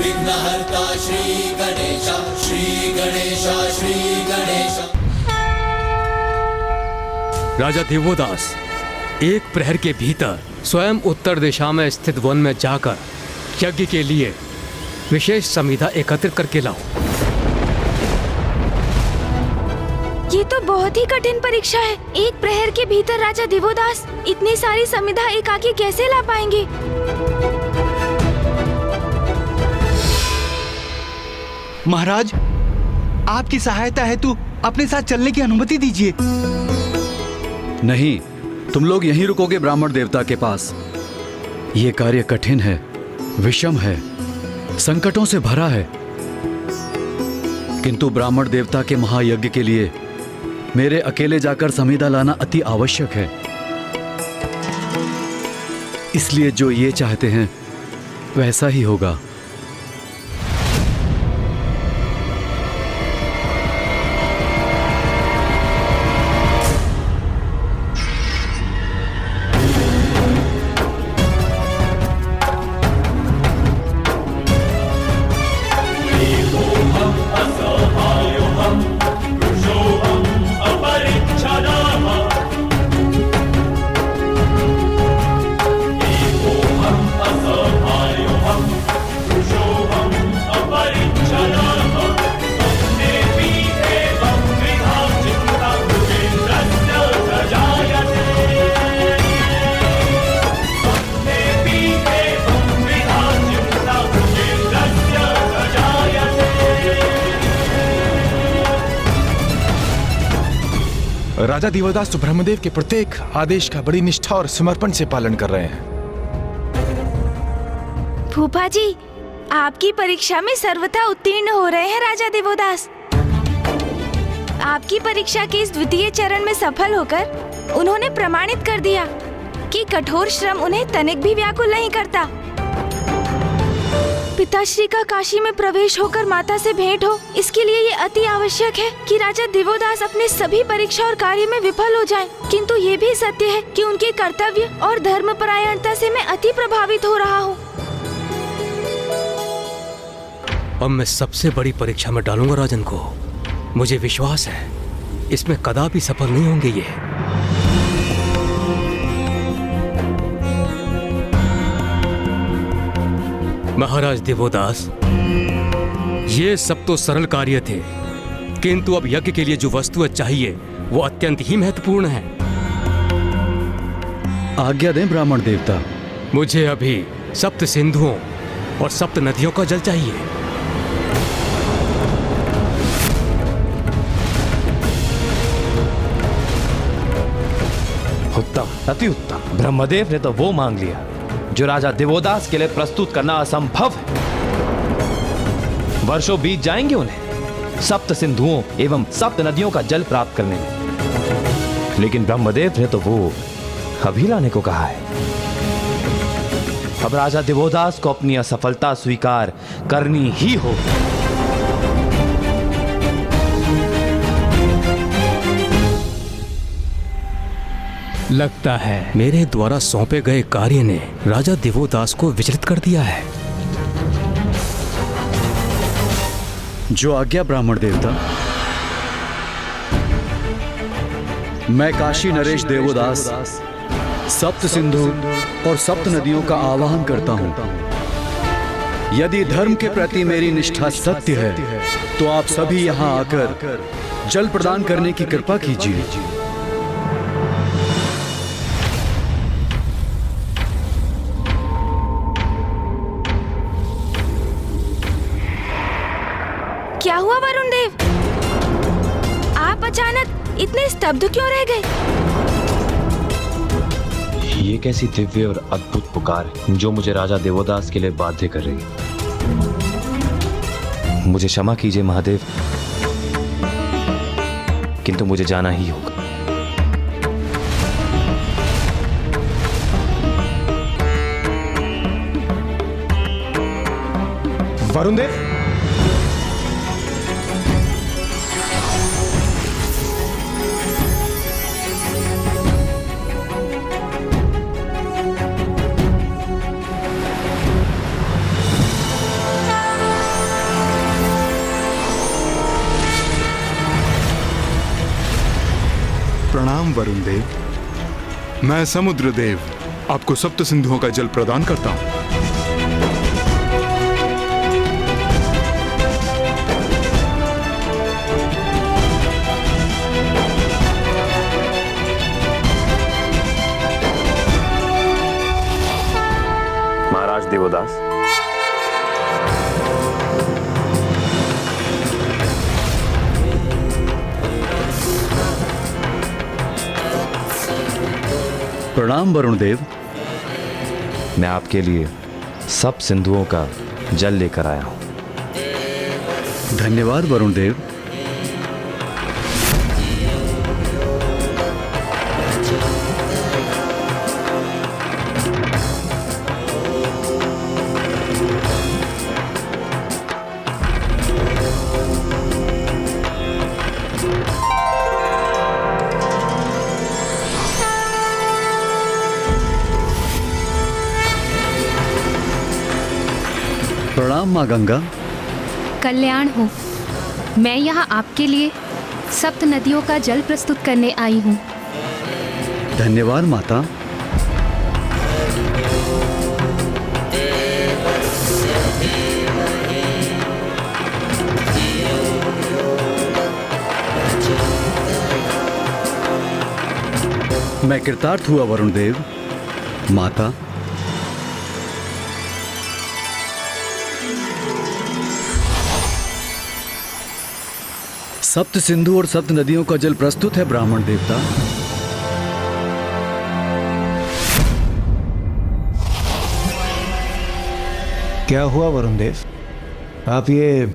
विघ्नहर्ता श्री गणेश, श्री गणेश, श्री गणेश। राजा दिवोदास, एक प्रहर के भीतर स्वयं उत्तर दिशा में स्थित वन में जाकर यज्ञ के लिए विशेष समिधा एकत्रित करके लाओ। ये तो बहुत ही कठिन परीक्षा है। एक प्रहर के भीतर राजा दिवोदास इतनी सारी समिधा एकाकी कैसे ला पाएंगे? महाराज, आपकी सहायता हेतु अपने साथ चलने की अनुमति दीजिए। नहीं, तुम लोग यहीं रुकोगे ब्राह्मण देवता के पास। ये कार्य कठिन है, विषम है, संकटों से भरा है, किंतु ब्राह्मण देवता के महायज्ञ के लिए मेरे अकेले जाकर समिधा लाना अति आवश्यक है। इसलिए जो ये चाहते हैं वैसा ही होगा। राजा दिवोदास तो ब्रह्मदेव के प्रत्येक आदेश का बड़ी निष्ठा और समर्पण से पालन कर रहे हैं। फूफा जी, आपकी परीक्षा में सर्वथा उत्तीर्ण हो रहे हैं राजा दिवोदास। आपकी परीक्षा के इस द्वितीय चरण में सफल होकर उन्होंने प्रमाणित कर दिया कि कठोर श्रम उन्हें तनिक भी व्याकुल नहीं करता। पिताश्री का काशी में प्रवेश होकर माता से भेंट हो, इसके लिए ये अति आवश्यक है कि राजा दिवोदास अपने सभी परीक्षा और कार्य में विफल हो जाएं। किंतु ये भी सत्य है कि उनके कर्तव्य और धर्मपरायणता से मैं अति प्रभावित हो रहा हूँ। अब मैं सबसे बड़ी परीक्षा में डालूंगा राजन को। मुझे विश्वास है इसमें कदापि सफल नहीं होंगे ये। महाराज दिवोदास, ये सब तो सरल कार्य थे, किंतु अब यज्ञ के लिए जो वस्तुएं चाहिए वो अत्यंत ही महत्वपूर्ण है। आज्ञा दें ब्राह्मण देवता। मुझे अभी सप्त सिंधुओं और सप्त नदियों का जल चाहिए। उत्तम, अति उत्तम। ब्रह्मदेव ने तो वो मांग लिया जो राजा दिवोदास के लिए प्रस्तुत करना असंभव है। वर्षों बीत जाएंगे उन्हें सप्त सिंधुओं एवं सप्त नदियों का जल प्राप्त करने में, लेकिन ब्रह्मदेव ने तो वो अभी लाने को कहा है। अब राजा दिवोदास को अपनी असफलता स्वीकार करनी ही होगी। लगता है मेरे द्वारा सौंपे गए कार्य ने राजा दिवोदास को विचलित कर दिया है। जो आज्ञा ब्राह्मण देवता। मैं काशी नरेश देवोदास सप्त सिंधु और सप्त नदियों का आवाहन करता हूं। यदि धर्म के प्रति मेरी निष्ठा सत्य है तो आप सभी यहां आकर जल प्रदान करने की कृपा कीजिए। क्या हुआ वरुण देव? आप अचानक इतने स्तब्ध क्यों रह गए? ये कैसी दिव्य और अद्भुत पुकार है जो मुझे राजा देवोदास के लिए बाध्य कर रही है। मुझे क्षमा कीजिए महादेव, किंतु मुझे जाना ही होगा। वरुण देव, प्रणाम वरुण देव। मैं समुद्र देव आपको सप्त सिंधुओं का जल प्रदान करता हूं। महाराज देवोदास, प्रणाम वरुण देव। मैं आपके लिए सब सिंधुओं का जल लेकर आया हूं। धन्यवाद वरुण देव। प्रणाम माँ गंगा। कल्याण हो। मैं यहाँ आपके लिए सप्त नदियों का जल प्रस्तुत करने आई हूँ। धन्यवाद माता। मैं कृतार्थ हुआ वरुण देव। माता, सप्त सिंधु और सप्त नदियों का जल प्रस्तुत है ब्राह्मण देवता। क्या हुआ वरुण देव, आप ये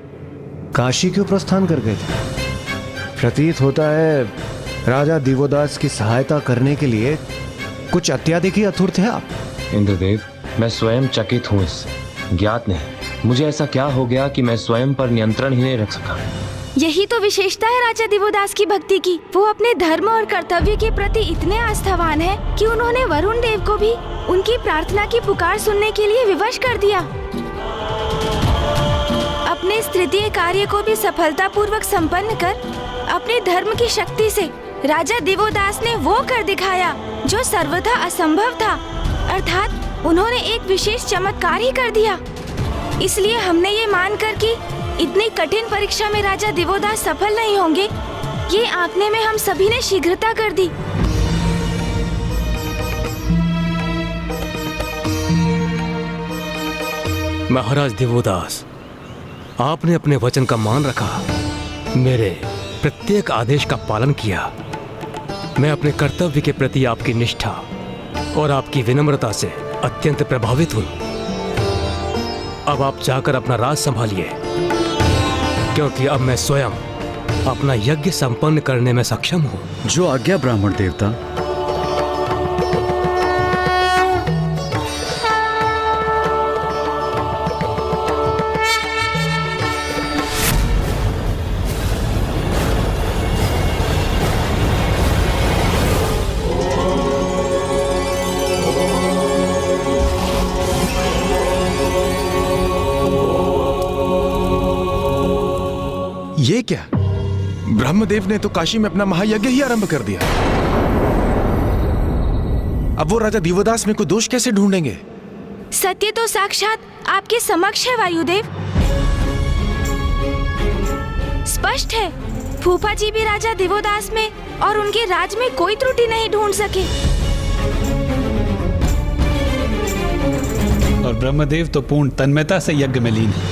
काशी क्यों प्रस्थान कर गए थे? प्रतीत होता है राजा दिवोदास की सहायता करने के लिए कुछ अत्याधिक ही आतुर थे आप। इंद्रदेव, मैं स्वयं चकित हूँ इससे। ज्ञात नहीं मुझे ऐसा क्या हो गया कि मैं स्वयं पर नियंत्रण ही नहीं रख सका। यही तो विशेषता है राजा दिवोदास की भक्ति की। वो अपने धर्म और कर्तव्य के प्रति इतने आस्थावान हैं कि उन्होंने वरुण देव को भी उनकी प्रार्थना की पुकार सुनने के लिए विवश कर दिया। अपने इस तृतीय कार्य को भी सफलतापूर्वक संपन्न कर अपने धर्म की शक्ति से राजा दिवोदास ने वो कर दिखाया जो सर्वथा असंभव था, अर्थात उन्होंने एक विशेष चमत्कार ही कर दिया। इसलिए हमने ये मानकर कि इतनी कठिन परीक्षा में राजा दिवोदास सफल नहीं होंगे, ये आंकने में हम सभी ने शीघ्रता कर दी। महाराज दिवोदास, आपने अपने वचन का मान रखा, मेरे प्रत्येक आदेश का पालन किया। मैं अपने कर्तव्य के प्रति आपकी निष्ठा और आपकी विनम्रता से अत्यंत प्रभावित हूँ। अब आप जाकर अपना राज संभालिए, क्योंकि अब मैं स्वयं अपना यज्ञ संपन्न करने में सक्षम हूँ। जो आज्ञा ब्राह्मण देवता। ये क्या? ब्रह्मदेव ने तो काशी में अपना महायज्ञ ही आरंभ कर दिया। अब वो राजा दिवोदास में कोई दोष कैसे ढूंढेंगे? सत्य तो साक्षात आपके समक्ष है वायुदेव। स्पष्ट है फूफा जी भी राजा दिवोदास में और उनके राज में कोई त्रुटि नहीं ढूंढ सके। और ब्रह्मदेव तो पूर्ण तन्मयता से यज्ञ में लीन है।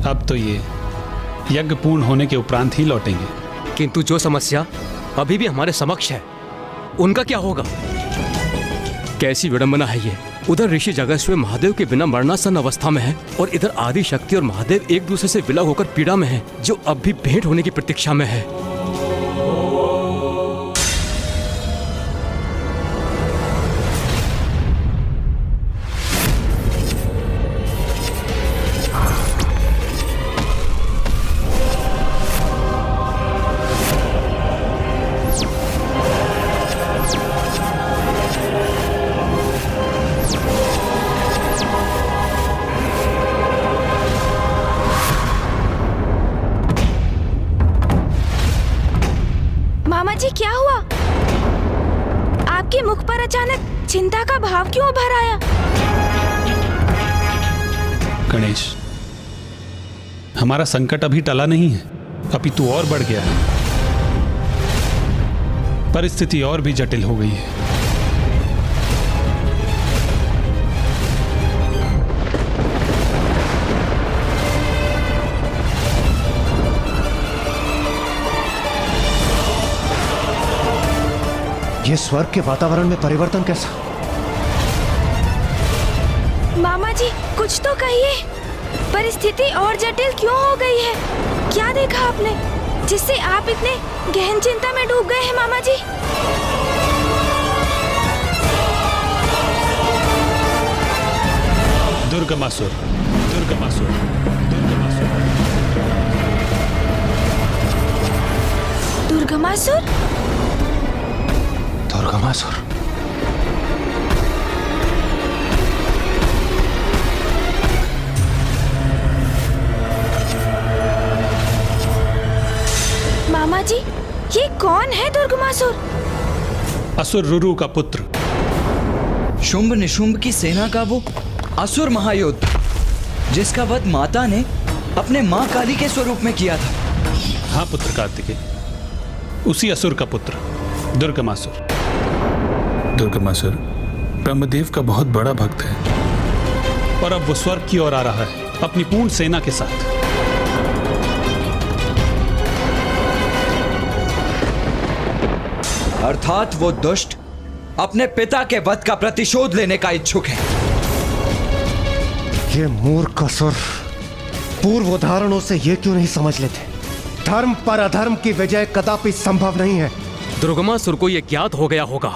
अब तो ये यज्ञ पूर्ण होने के उपरांत ही लौटेंगे। किंतु जो समस्या अभी भी हमारे समक्ष है, उनका क्या होगा? कैसी विडंबना है ये। उधर ऋषि जगस्वी महादेव के बिना मरणासन अवस्था में है और इधर आदि शक्ति और महादेव एक दूसरे से विलग होकर पीड़ा में है, जो अब भी भेंट होने की प्रतीक्षा में है। आपके मुख पर अचानक चिंता का भाव क्यों उभर आया? गणेश, हमारा संकट अभी टला नहीं है, अपितु और बढ़ गया है। परिस्थिति और भी जटिल हो गई है। ये स्वर्ग के वातावरण में परिवर्तन कैसा? मामा जी, कुछ तो कहिए। परिस्थिति और जटिल क्यों हो गई है? क्या देखा आपने जिससे आप इतने गहन चिंता में डूब गए हैं मामा जी? दुर्गमासुर, दुर्गमासुर, दुर्गमासुर। दुर्गमासुर? दुर्गमासुर। मामा जी, ये कौन है दुर्गमासुर? असुर रुरु का पुत्र, शुंभ निशुंभ की सेना का वो असुर महायोद्ध जिसका वध माता ने अपने माँ काली के स्वरूप में किया था। हाँ पुत्र कार्तिकेय, उसी असुर का पुत्र दुर्गमासुर। दुर्गमासुर ब्रह्मदेव का बहुत बड़ा भक्त है और अब वो स्वर्ग की ओर आ रहा है अपनी पूर्ण सेना के साथ। अर्थात वो दुष्ट अपने पिता के वध का प्रतिशोध लेने का इच्छुक है। ये मूर्ख असुर पूर्व उदाहरणों से ये क्यों नहीं समझ लेते? धर्म पर अधर्म की विजय कदापि संभव नहीं है। दुर्गमासुर को यह ज्ञात हो गया होगा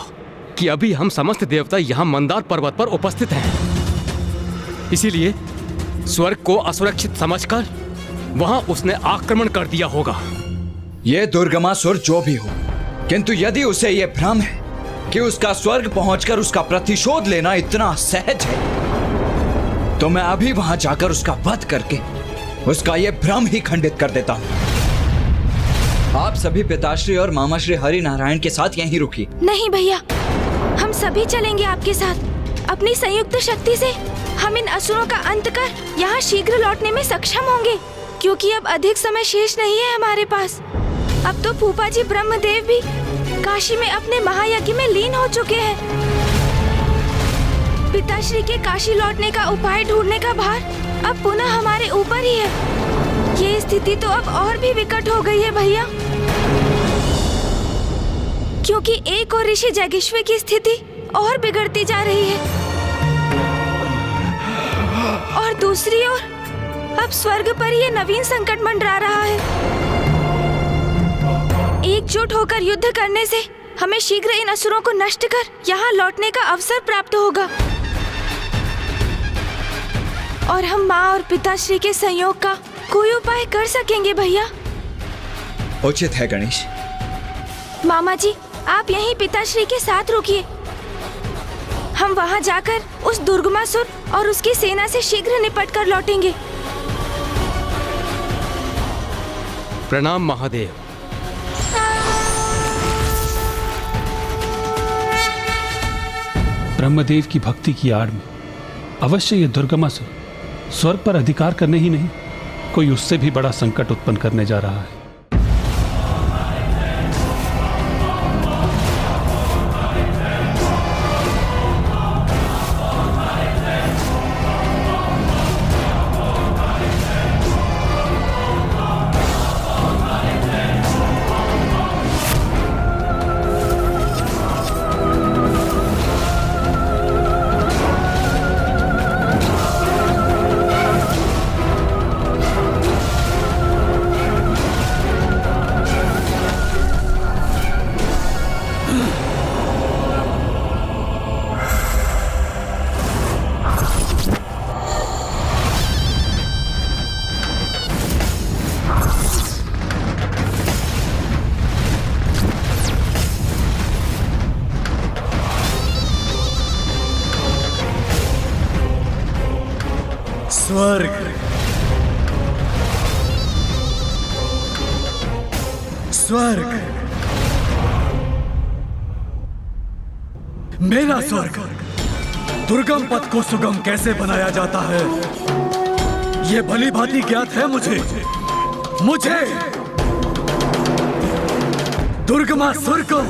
कि अभी हम समस्त देवता यहाँ मंदार पर्वत पर उपस्थित हैं। इसीलिए स्वर्ग को असुरक्षित समझकर वहां उसने आक्रमण कर दिया होगा। यह दुर्गमासुर जो भी हो, किंतु यदि उसे यह भ्रम है कि उसका स्वर्ग पहुंचकर उसका प्रतिशोध लेना इतना सहज है, तो मैं अभी वहां जाकर उसका वध करके उसका यह भ्रम ही खंडित कर देता हूं। आप सभी पिताश्री और मामाश्री हरि नारायण के साथ यहीं रुकिए। नहीं भैया, हम सभी चलेंगे आपके साथ। अपनी संयुक्त शक्ति से हम इन असुरों का अंत कर यहाँ शीघ्र लौटने में सक्षम होंगे, क्योंकि अब अधिक समय शेष नहीं है हमारे पास। अब तो फूफा जी ब्रह्मदेव भी काशी में अपने महायज्ञ में लीन हो चुके हैं। पिताश्री के काशी लौटने का उपाय ढूंढने का भार अब पुनः हमारे ऊपर ही है। ये स्थिति तो अब और भी विकट हो गई है भैया, क्योंकि एक और ऋषि जैगेश्वर की स्थिति और बिगड़ती जा रही है और दूसरी ओर अब स्वर्ग पर ये नवीन संकट मंडरा रहा है। एकजुट होकर युद्ध करने से हमें शीघ्र इन असुरों को नष्ट कर यहाँ लौटने का अवसर प्राप्त होगा और हम माँ और पिताश्री के संयोग का कोई उपाय कर सकेंगे भैया। उचित है गणेश। मामा जी, आप यहीं पिताश्री के साथ रुकिए। हम वहां जाकर उस दुर्गमासुर और उसकी सेना से शीघ्र निपट कर लौटेंगे। प्रणाम महादेव। ब्रह्मदेव की भक्ति की आड़ में अवश्य ये दुर्गमासुर स्वर्ग पर अधिकार करने ही नहीं, कोई उससे भी बड़ा संकट उत्पन्न करने जा रहा है। स्वर्ग, स्वर्ग। मेरा स्वर्ग दुर्गम पथ को सुगम कैसे बनाया जाता है ये भली भांति ज्ञात है मुझे। दुर्गमासुर को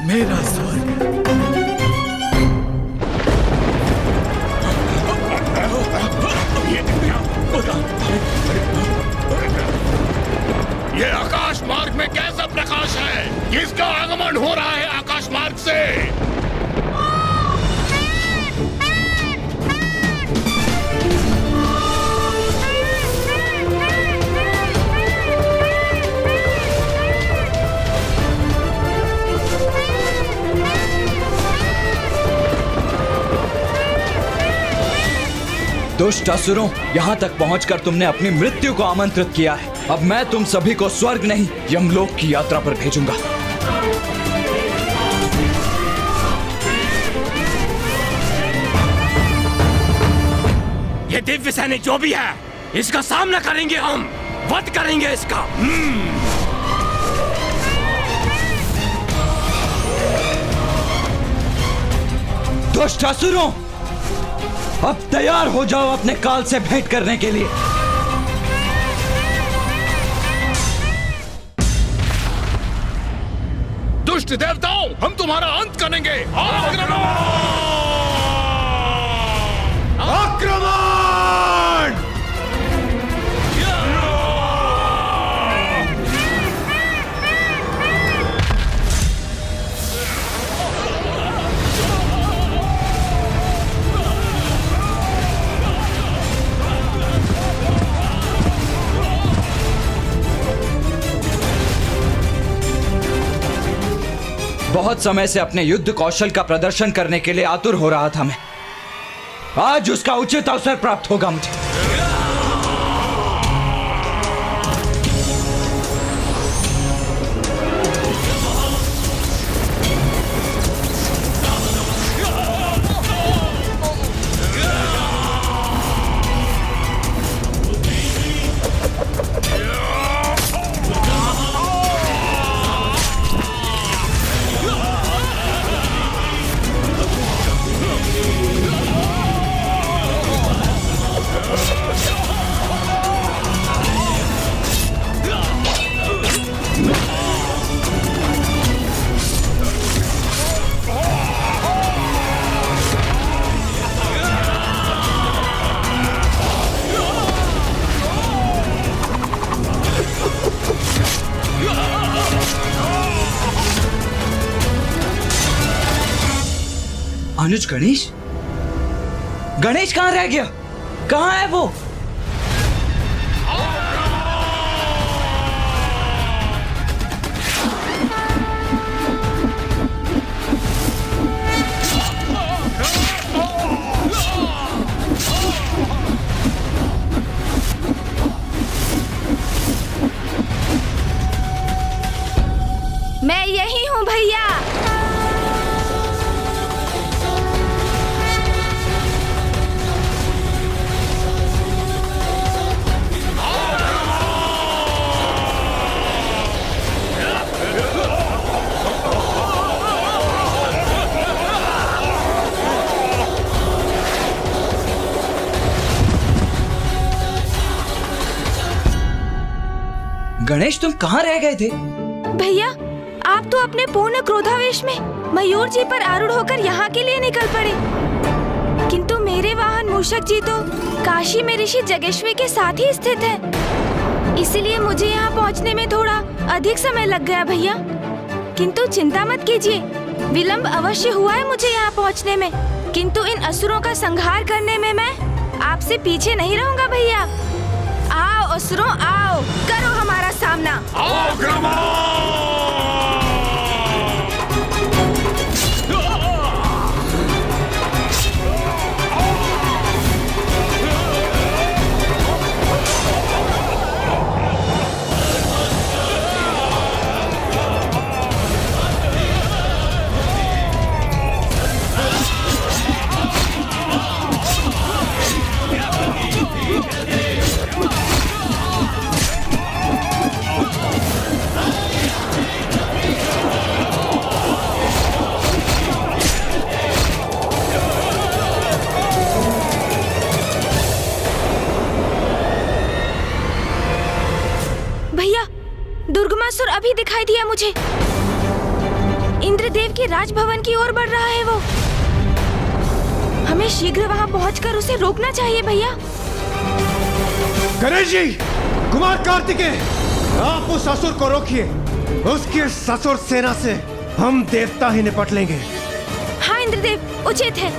मेरा स्वर्ग ये आकाश मार्ग में कैसा प्रकाश है? किसका आगमन हो रहा है आकाश मार्ग से? दुष्ट असुरों, यहाँ तक पहुंचकर तुमने अपनी मृत्यु को आमंत्रित किया है। अब मैं तुम सभी को स्वर्ग नहीं यमलोक की यात्रा पर भेजूंगा। ये दिव्य सैनिक जो भी है, इसका सामना करेंगे हम, वध करेंगे इसका। दुष्ट असुरों, अब तैयार हो जाओ अपने काल से भेंट करने के लिए। दुष्ट देवताओं, हम तुम्हारा अंत करेंगे। आक्रमण! बहुत समय से अपने युद्ध कौशल का प्रदर्शन करने के लिए आतुर हो रहा था मैं। आज उसका उचित अवसर प्राप्त होगा मुझे। अनुज, गणेश कहाँ रह गया? कहाँ है वो? मैं यही हूँ भैया। गणेश, तुम कहाँ रह गए थे? भैया, आप तो अपने पूर्ण क्रोधावेश में मयूर जी पर आरूढ़ होकर यहाँ के लिए निकल पड़े, किंतु मेरे वाहन मूषक जी तो काशी में ऋषि जगेश्वी के साथ ही स्थित है। इसीलिए मुझे यहाँ पहुँचने में थोड़ा अधिक समय लग गया भैया। किंतु चिंता मत कीजिए, विलंब अवश्य हुआ है मुझे यहाँ पहुँचने में, किंतु इन असुरों का संहार करने में मैं आपसे पीछे नहीं रहूँगा भैया। आओ असुरों, आओ, करो हमारा सामना। भैया, दुर्गमासुर अभी दिखाई दिया मुझे। इंद्रदेव के राजभवन की ओर बढ़ रहा है वो। हमें शीघ्र वहां पहुंचकर उसे रोकना चाहिए भैया। गणेश जी, कुमार कार्तिकेय, आप उस असुर को रोकिए। उसकी ससुर सेना से हम देवता ही निपट लेंगे। हाँ इंद्रदेव, उचित है।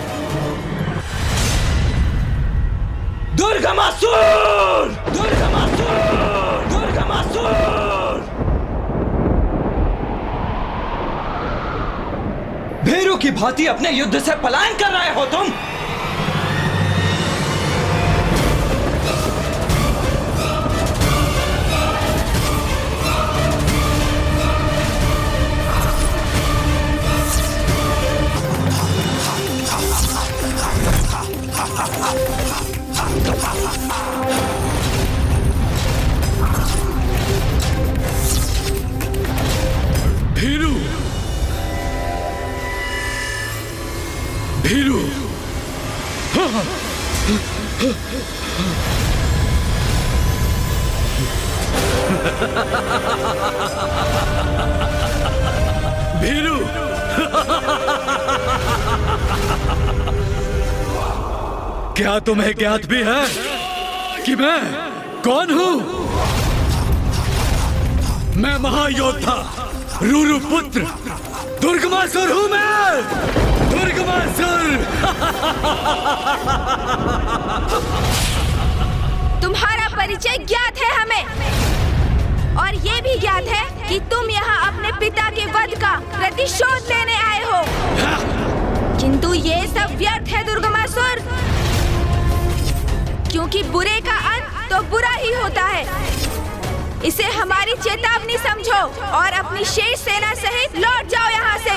दुर्गमासुर! दुर्गमासुर! दुर्गमासुर! भीरू की भांति अपने युद्ध से पलायन कर रहे हो तुम। भीरू! भीरू! भीरू! क्या तुम्हें ज्ञात भी है कि मैं कौन हूं? मैं महायोद्धा रूरू पुत्र दुर्गमासुर हूं मैं। दुर्गमासुर! तुम्हारा परिचय ज्ञात है हमें, और ये भी ज्ञात है कि तुम यहाँ अपने पिता के वध का प्रतिशोध लेने आए हो। किंतु ये सब व्यर्थ है दुर्गमासुर, क्योंकि बुरे का अंत तो बुरा ही होता है। इसे हमारी चेतावनी समझो और अपनी शेष सेना सहित लौट जाओ यहाँ से।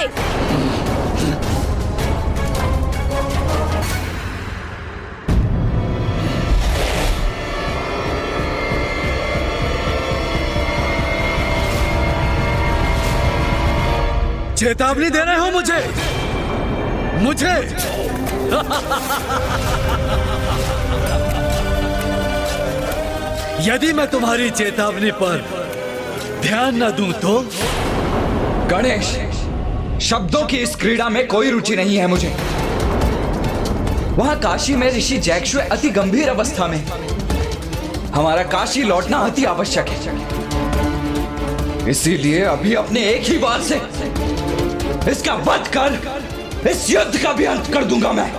चेतावनी दे रहे हो मुझे? यदि मैं तुम्हारी चेतावनी पर ध्यान न दूं तो? गणेश, शब्दों की इस क्रीड़ा में कोई रुचि नहीं है मुझे। वहां काशी में ऋषि जैक्षु अति गंभीर अवस्था में। हमारा काशी लौटना अति आवश्यक है। इसीलिए अभी अपने एक ही बार से इसका वध कर इस युद्ध का भी अंत कर दूंगा मैं।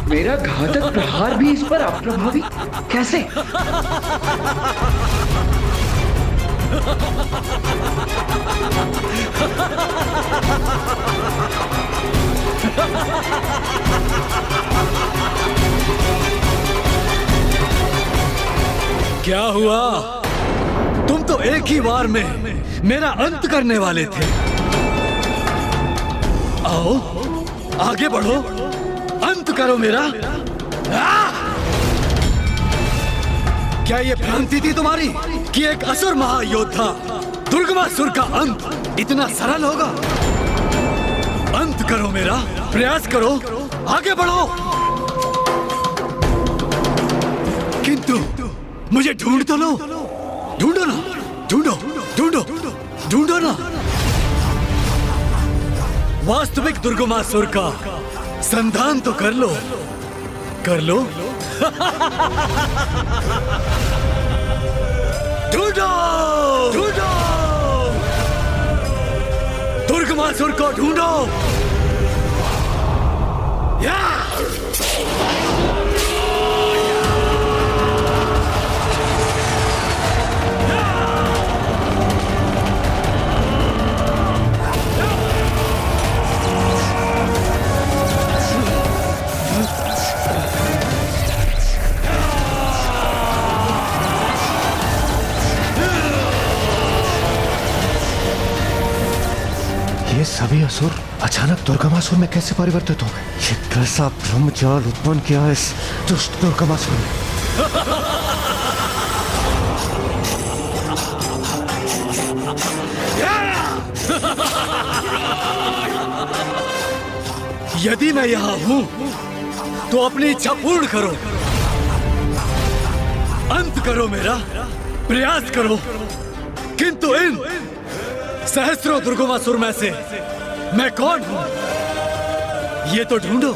मेरा घातक प्रहार भी इस पर अप्रभावी कैसे? क्या हुआ? तुम तो एक ही बार में मेरा अंत करने वाले थे। आओ, आगे बढ़ो, अंत करो मेरा। क्या ये भ्रांति थी तुम्हारी कि एक असुर महायोद्धा दुर्गमासुर का अंत इतना सरल होगा? अंत करो मेरा, प्रयास करो, आगे बढ़ो। किंतु मुझे ढूंढ तो लो, ढूंढो ना, ढूंढो, ढूंढो, ढूंढो ना। वास्तविक दुर्गमासुर का संधान तो कर लो, कर लो। ढूंढो, ढूंढो, दुर्गमासुर को ढूंढो। या! ये सभी असुर अचानक दुर्गमासुर में कैसे परिवर्तित हो गए? ये कैसा ब्रह्मजाल उत्पन्न किया इस दुष्ट दुर्गमासुर ने? यदि मैं यहाँ हूँ तो अपनी इच्छा पूर्ण करो, अंत करो, मेरा प्रयास करो, किंतु इन सहस्रों दुर्गमासुर में से मैं कौन हूँ ये तो ढूंढो।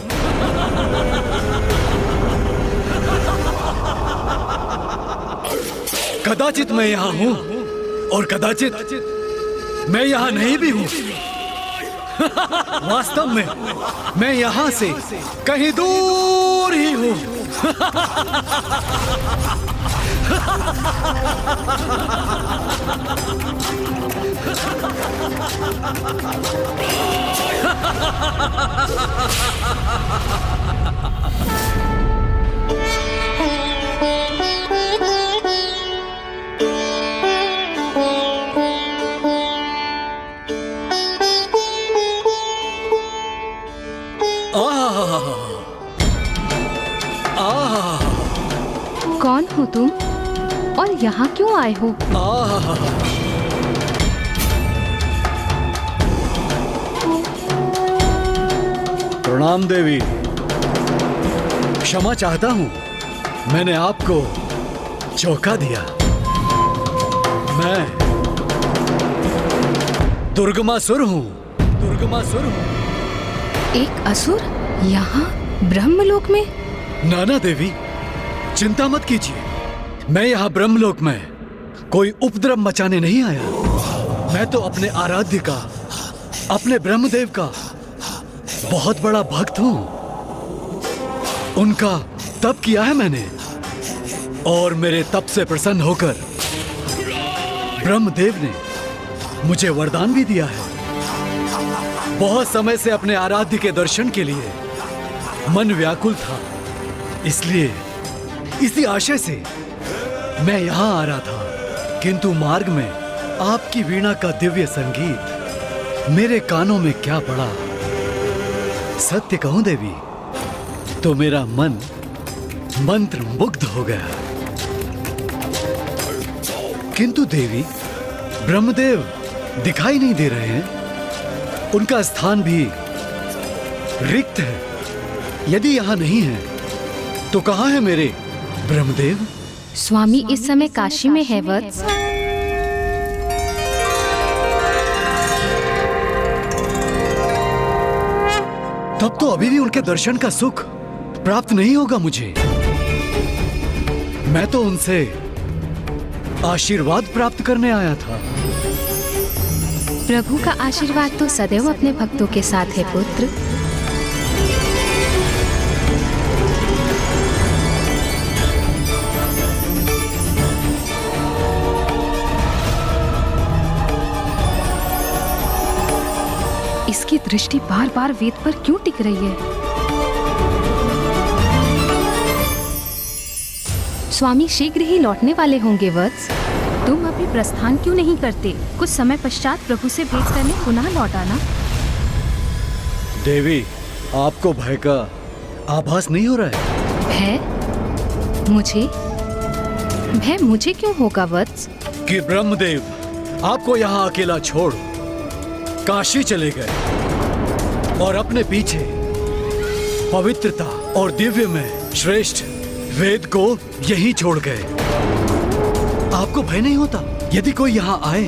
कदाचित मैं यहाँ हूँ और कदाचित मैं यहाँ नहीं भी हूँ। वास्तव में मैं यहाँ से कहीं दूर ही हूँ। कौन हो तुम और यहाँ क्यों आए हो? प्रणाम देवी, क्षमा चाहता हूँ, मैंने आपको चौंका दिया। मैं दुर्गमासुर हूँ, दुर्गमासुर हूँ। एक असुर यहाँ ब्रह्मलोक में? नाना देवी, चिंता मत कीजिए, मैं यहाँ ब्रह्मलोक में कोई उपद्रव मचाने नहीं आया। मैं तो अपने आराध्य का, अपने ब्रह्मदेव का बहुत बड़ा भक्त हूँ। उनका तप किया है मैंने और मेरे तप से प्रसन्न होकर ब्रह्मदेव ने मुझे वरदान भी दिया है। बहुत समय से अपने आराध्य के दर्शन के लिए मन व्याकुल था, इसलिए इसी आशय से मैं यहाँ आ रहा था, किंतु मार्ग में आपकी वीणा का दिव्य संगीत मेरे कानों में क्या पड़ा। सत्य कहूं देवी तो मेरा मन मंत्र मुग्ध हो गया। किंतु देवी, ब्रह्मदेव दिखाई नहीं दे रहे हैं, उनका स्थान भी रिक्त है। यदि यहाँ नहीं है तो कहाँ है मेरे ब्रह्मदेव? स्वामी इस समय काशी में है वत्स। तब तो अभी भी उनके दर्शन का सुख प्राप्त नहीं होगा मुझे। मैं तो उनसे आशीर्वाद प्राप्त करने आया था। प्रभु का आशीर्वाद तो सदैव अपने भक्तों के साथ है पुत्र। इसकी दृष्टि बार बार वेद पर क्यों टिक रही है? स्वामी शीघ्र ही लौटने वाले होंगे वत्स। तुम अभी प्रस्थान क्यों नहीं करते? कुछ समय पश्चात प्रभु से भेंट करने पुनः लौट आना। देवी, आपको भय का आभास नहीं हो रहा है? भय मुझे क्यों होगा वत्स? कि ब्रह्मदेव आपको यहाँ अकेला छोड़ काशी चले गए और अपने पीछे पवित्रता और दिव्य में श्रेष्ठ वेद को यहीं छोड़ गए। आपको भय नहीं होता यदि कोई यहाँ आए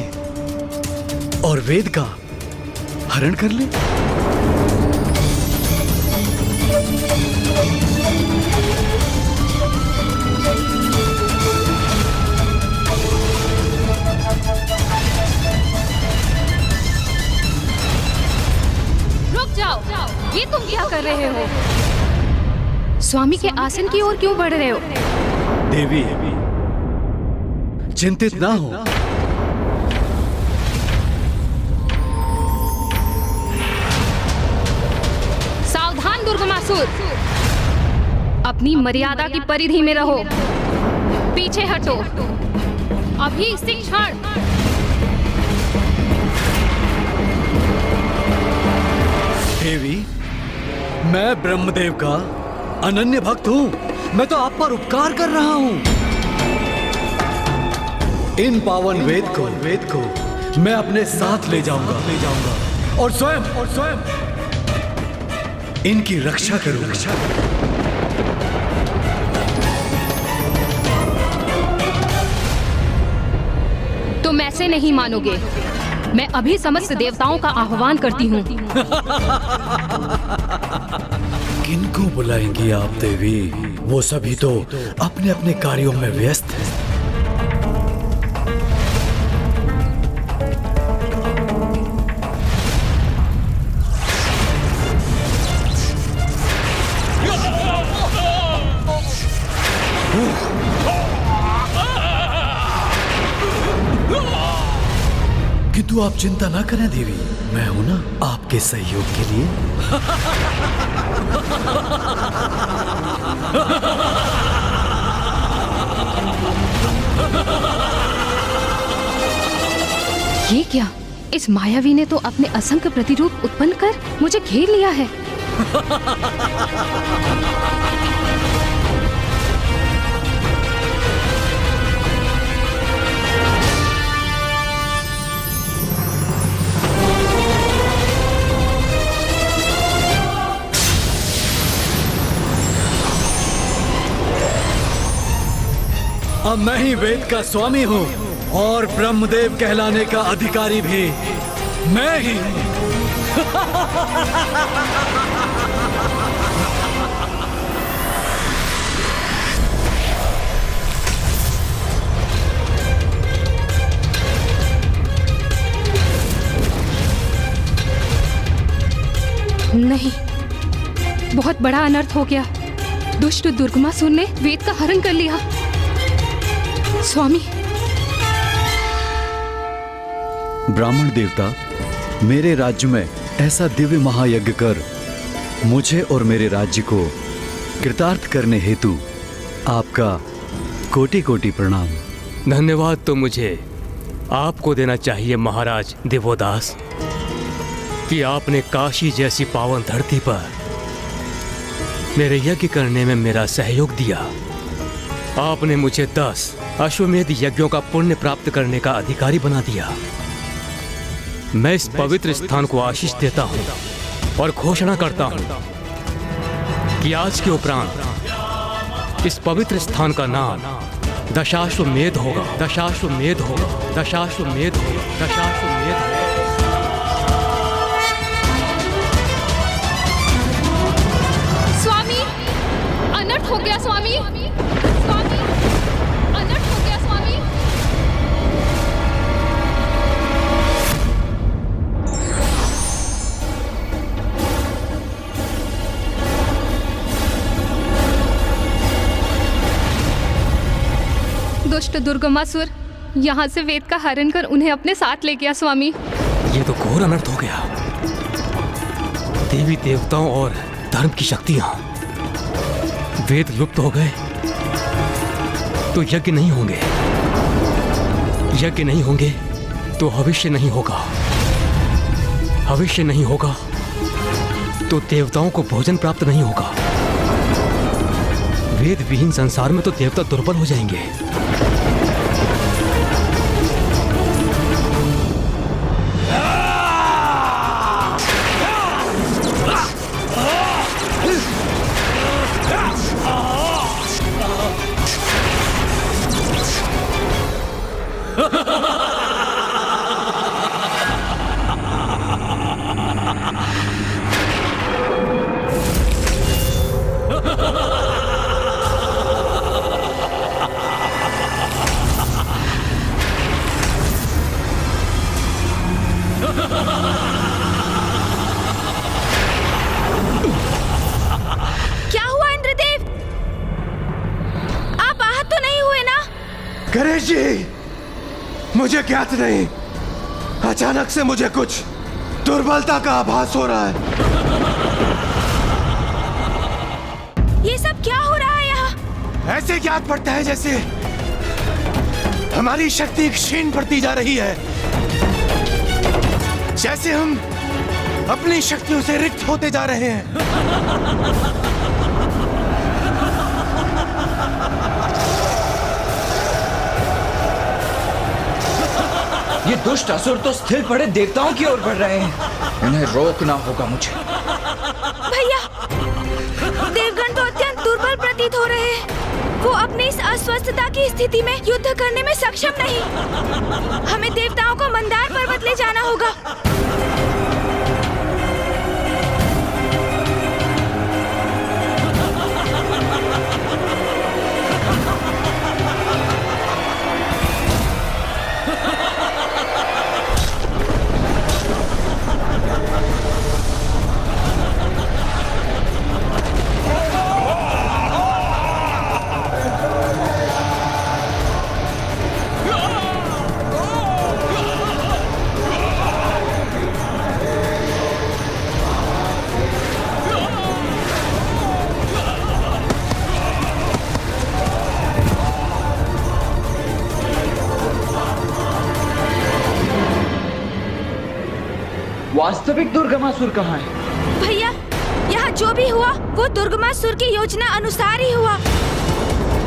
और वेद का हरण कर ले? ये तुम क्या कर रहे हो? स्वामी के आसन की ओर क्यों बढ़ रहे हो? देवी, चिंतित ना हो। सावधान दुर्गमासुर, अपनी मर्यादा की परिधि में रहो। पीछे हटो अभी इसी क्षण। देवी, मैं ब्रह्मदेव का अनन्य भक्त हूँ। मैं तो आप पर उपकार कर रहा हूँ। इन पावन वेद को मैं अपने साथ ले जाऊंगा और स्वयं इनकी रक्षा करूंगा। तुम ऐसे नहीं मानोगे। मैं अभी समस्त देवताओं का आह्वान करती हूँ। किनको बुलाएंगी आप देवी? वो सभी तो अपने अपने कार्यों में व्यस्त हैं। किंतु आप चिंता ना करें देवी, मैं हूं ना आपके सहयोग के लिए। ये क्या? इस मायावी ने तो अपने असंख्य प्रतिरूप उत्पन्न कर मुझे घेर लिया है। अब मैं ही वेद का स्वामी हूँ और ब्रह्मदेव कहलाने का अधिकारी भी मैं ही हूँ। नहीं, बहुत बड़ा अनर्थ हो गया। दुष्ट दुर्गमासुर ने वेद का हरण कर लिया। स्वामी, ब्राह्मण देवता, मेरे राज्य में ऐसा दिव्य महायज्ञ कर मुझे और मेरे राज्य को कृतार्थ करने हेतु आपका कोटि कोटि प्रणाम। धन्यवाद तो मुझे आपको देना चाहिए महाराज दिवोदास, कि आपने काशी जैसी पावन धरती पर मेरे यज्ञ करने में मेरा सहयोग दिया। आपने मुझे 10 अश्वमेध यज्ञों का पुण्य प्राप्त करने का अधिकारी बना दिया। मैं इस पवित्र स्थान को आशीष देता हूँ और घोषणा करता हूँ कि आज के उपरांत इस पवित्र स्थान का नाम दशाश्वमेध होगा। दशाश्वमेध होगा। दशाश्वमेध होगा। दशाश्वमेध होगा। स्वामी, अनर्थ हो गया। स्वामी, स्वामी, अनर्थ हो गया। स्वामी, दुष्ट दुर्गमासुर यहाँ से वेद का हरण कर उन्हें अपने साथ ले गया। स्वामी, ये तो घोर अनर्थ हो गया। देवी देवताओं और धर्म की शक्तियां, वेद लुप्त हो गए तो यज्ञ नहीं होंगे। यज्ञ नहीं होंगे तो भविष्य नहीं होगा। भविष्य नहीं होगा तो देवताओं को भोजन प्राप्त नहीं होगा। वेद विहीन संसार में तो देवता दुर्बल हो जाएंगे। क्या हुआ इंद्रदेव? आप आहत तो नहीं हुए ना? गणेश जी, मुझे ज्ञात नहीं, अचानक से मुझे कुछ दुर्बलता का आभास हो रहा है। ये सब क्या हो रहा है यहाँ? ऐसे ज्ञात पड़ता है जैसे हमारी शक्ति क्षीण पड़ती जा रही है, जैसे हम अपनी शक्तियों से रिक्त होते जा रहे हैं। ये दुष्ट असुर तो स्थिर पड़े देवताओं की ओर बढ़ रहे हैं। इन्हें रोकना होगा मुझे। भैया, देवगण तो अत्यंत दुर्बल प्रतीत हो रहे हैं। वो अपनी इस अस्वस्थता की स्थिति में युद्ध करने में सक्षम नहीं। हमें देवताओं को मंदार पर्वत ले जाना होगा। वास्तविक दुर्गमासुर कहाँ है? भैया, यहाँ जो भी हुआ वो दुर्गमासुर की योजना अनुसार ही हुआ।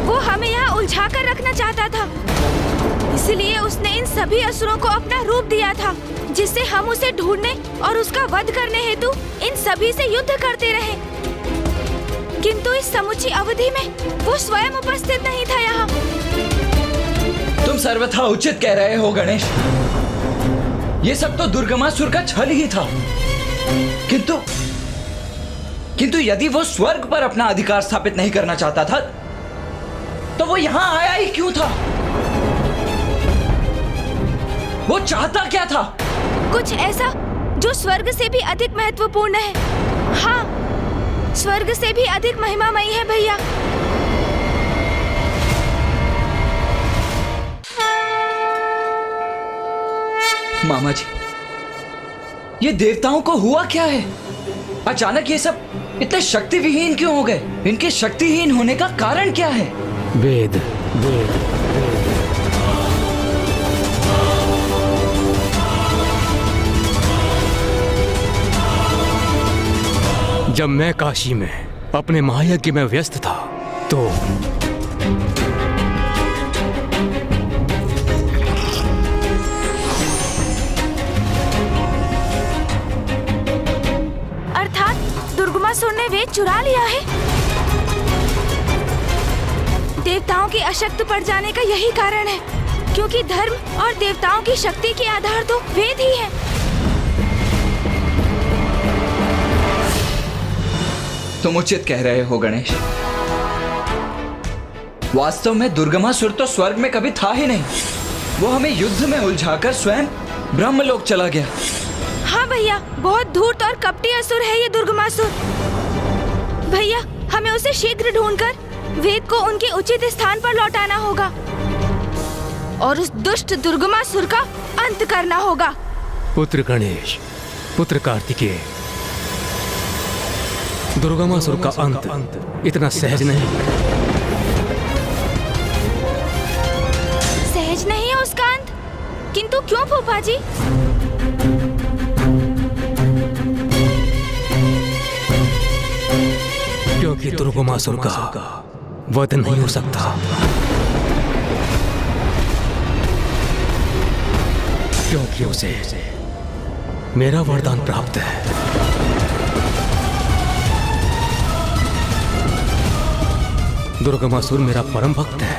वो हमें यहाँ उलझा कर रखना चाहता था, इसलिए उसने इन सभी असुरों को अपना रूप दिया था, जिससे हम उसे ढूंढने और उसका वध करने हेतु इन सभी से युद्ध करते रहे। किंतु इस समुची अवधि में वो स्वयं उपस्थित नहीं था यहाँ। तुम सर्वथा उचित कह रहे हो गणेश। ये सब तो दुर्गमासुर का छल ही था। किंतु यदि वो स्वर्ग पर अपना अधिकार स्थापित नहीं करना चाहता था, तो वो यहाँ आया ही क्यों था? वो चाहता क्या था? कुछ ऐसा जो स्वर्ग से भी अधिक महत्वपूर्ण है। हाँ, स्वर्ग से भी अधिक महिमामयी है भैया। मामा जी, ये देवताओं को हुआ क्या है? अचानक ये सब इतने शक्ति विहीन क्यों हो गए? इनके शक्तिहीन होने का कारण क्या है? वेद, वेद, जब मैं काशी में अपने महायज्ञ में व्यस्त था तो दुर्गमासुर ने वेद चुरा लिया है। देवताओं के अशक्त पड़ जाने का यही कारण है, क्योंकि धर्म और देवताओं की शक्ति के आधार तो वेद ही है। तुम उचित कह रहे हो गणेश। वास्तव में दुर्गमासुर तो स्वर्ग में कभी था ही नहीं। वो हमें युद्ध में उलझाकर स्वयं ब्रह्मलोक चला गया। हाँ भैया, बहुत धूर्त और कपटी असुर है ये दुर्गमासुर। भैया, हमें उसे शीघ्र ढूंढकर वेद को उनके उचित स्थान पर लौटाना होगा और उस दुष्ट दुर्गमासुर का अंत करना होगा। पुत्र गणेश, पुत्र कार्तिकेय, दुर्गमासुर का अंत इतना सहज नहीं। सहज नहीं है उसका अंत? किंतु क्यों फूफा जी? क्योंकि दुर्गमासुर का वध नहीं हो सकता। क्योंकि उसे मेरा वरदान प्राप्त है। दुर्गमासुर मेरा परम भक्त है।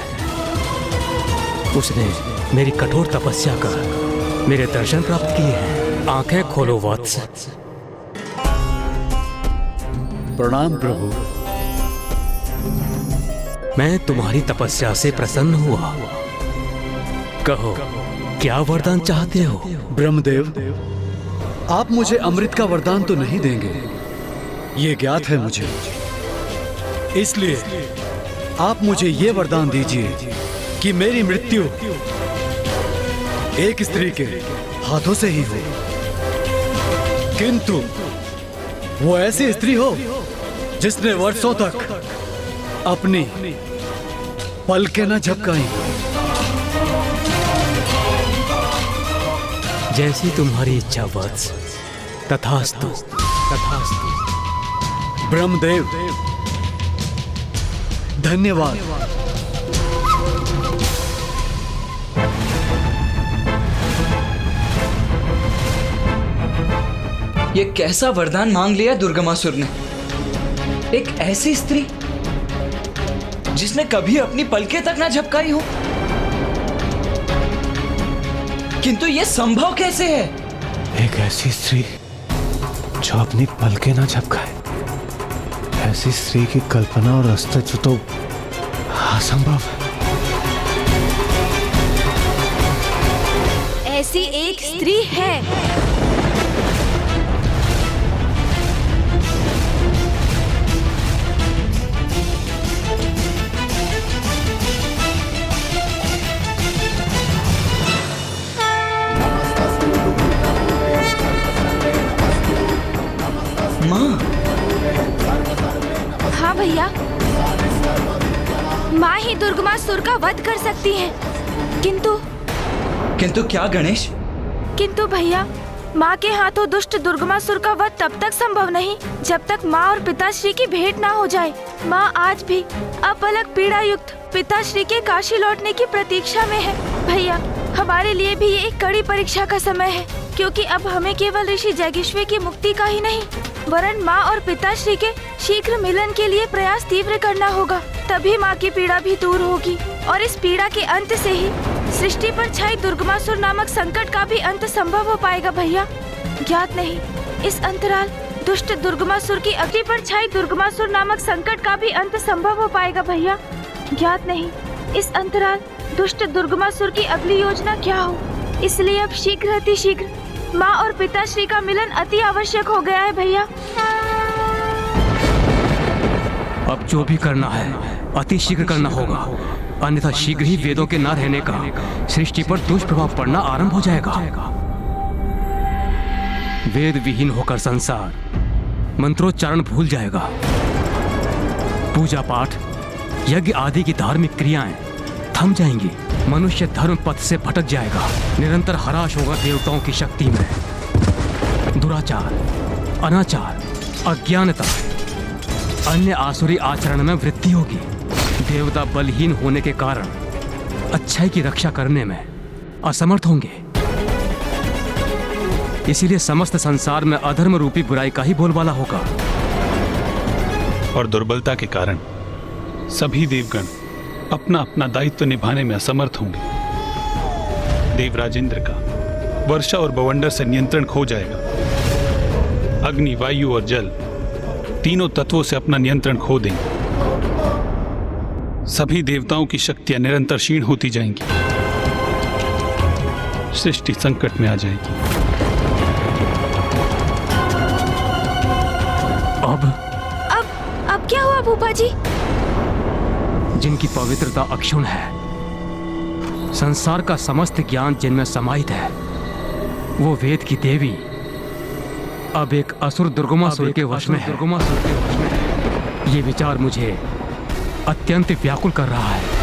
उसने मेरी कठोर तपस्या कर मेरे दर्शन प्राप्त किए हैं। आंखें खोलो वत्स। प्रणाम प्रभु। मैं तुम्हारी तपस्या से प्रसन्न हुआ। कहो, क्या वरदान चाहते हो? ब्रह्मदेव, आप मुझे अमृत का वरदान तो नहीं देंगे, ये ज्ञात है मुझे। इसलिए आप मुझे ये वरदान दीजिए कि मेरी मृत्यु एक स्त्री के हाथों से ही हो, किंतु वो ऐसी स्त्री हो जिसने वर्षों तक अपनी पलकें न झपकाई। जैसी तुम्हारी इच्छा वत्स। तथास्तु तथास्तु। ब्रह्मदेव, धन्यवाद। ये कैसा वरदान मांग लिया दुर्गमासुर ने? एक ऐसी स्त्री जिसने कभी अपनी पलकें तक ना झपकाई हो, किंतु ये संभव कैसे है? एक ऐसी स्त्री जो अपनी पलकें ना झपकाए, ऐसी स्त्री की कल्पना और अस्तित्व तो असंभव है। ऐसी एक स्त्री है। हाँ भैया, माँ ही दुर्गमासुर का वध कर सकती है। किंतु क्या गणेश? किंतु भैया, माँ के हाथों दुष्ट दुर्गमासुर का वध तब तक संभव नहीं जब तक माँ और पिताश्री की भेंट ना हो जाए। माँ आज भी अपलक पीड़ा युक्त पिताश्री के काशी लौटने की प्रतीक्षा में है। भैया, हमारे लिए भी ये एक कड़ी परीक्षा का समय है, क्योंकि अब हमें केवल ऋषि जैगिश्वे की मुक्ति का ही नहीं, वरन माँ और पिताश्री के शीघ्र मिलन के लिए प्रयास तीव्र करना होगा। तभी माँ की पीड़ा भी दूर होगी और इस पीड़ा के अंत से ही सृष्टि पर छाई दुर्गमासुर नामक संकट का भी अंत संभव हो पाएगा। भैया, ज्ञात नहीं इस अंतराल दुष्ट दुर्गमासुर की अग्नि पर छाई दुर्गमासुर नामक संकट का भी अंत संभव हो पाएगा। भैया, ज्ञात नहीं इस अंतराल दुष्ट दुर्गमासुर की अगली योजना क्या हो। इसलिए अब शीघ्र अति शीघ्र माँ और पिताश्री का मिलन अति आवश्यक हो गया है। भैया, अब जो भी करना है अति शीघ्र करना होगा, अन्यथा शीघ्र ही वेदों के न रहने का सृष्टि पर दुष्प्रभाव पड़ना आरंभ हो जाएगा। वेद विहीन होकर संसार मंत्रोच्चारण भूल जाएगा। पूजा पाठ, यज्ञ आदि की धार्मिक क्रियाएं थम जाएंगी। मनुष्य धर्म पथ से भटक जाएगा। निरंतर हराश होगा देवताओं की शक्ति में। दुराचार, अनाचार, अज्ञानता, अन्य आसुरी आचरण में वृद्धि होगी। देवता बलहीन होने के कारण अच्छाई की रक्षा करने में असमर्थ होंगे। इसीलिए समस्त संसार में अधर्म रूपी बुराई का ही बोलबाला होगा। और दुर्बलता के कारण सभी देवगण अपना अपना दायित्व निभाने में असमर्थ होंगे। देवराज इंद्र का वर्षा और बवंडर से नियंत्रण खो जाएगा। अग्नि, वायु और जल तीनों तत्वों से अपना नियंत्रण खो देंगे। सभी देवताओं की शक्तियां निरंतर क्षीण होती जाएंगी। सृष्टि संकट में आ जाएगी। अब क्या हुआ भूपा जी? जिनकी पवित्रता अक्षुण है, संसार का समस्त ज्ञान जिनमें समाहित है, वो वेद की देवी अब एक असुर दुर्गमासुर के वश में है। ये विचार मुझे अत्यंत व्याकुल कर रहा है।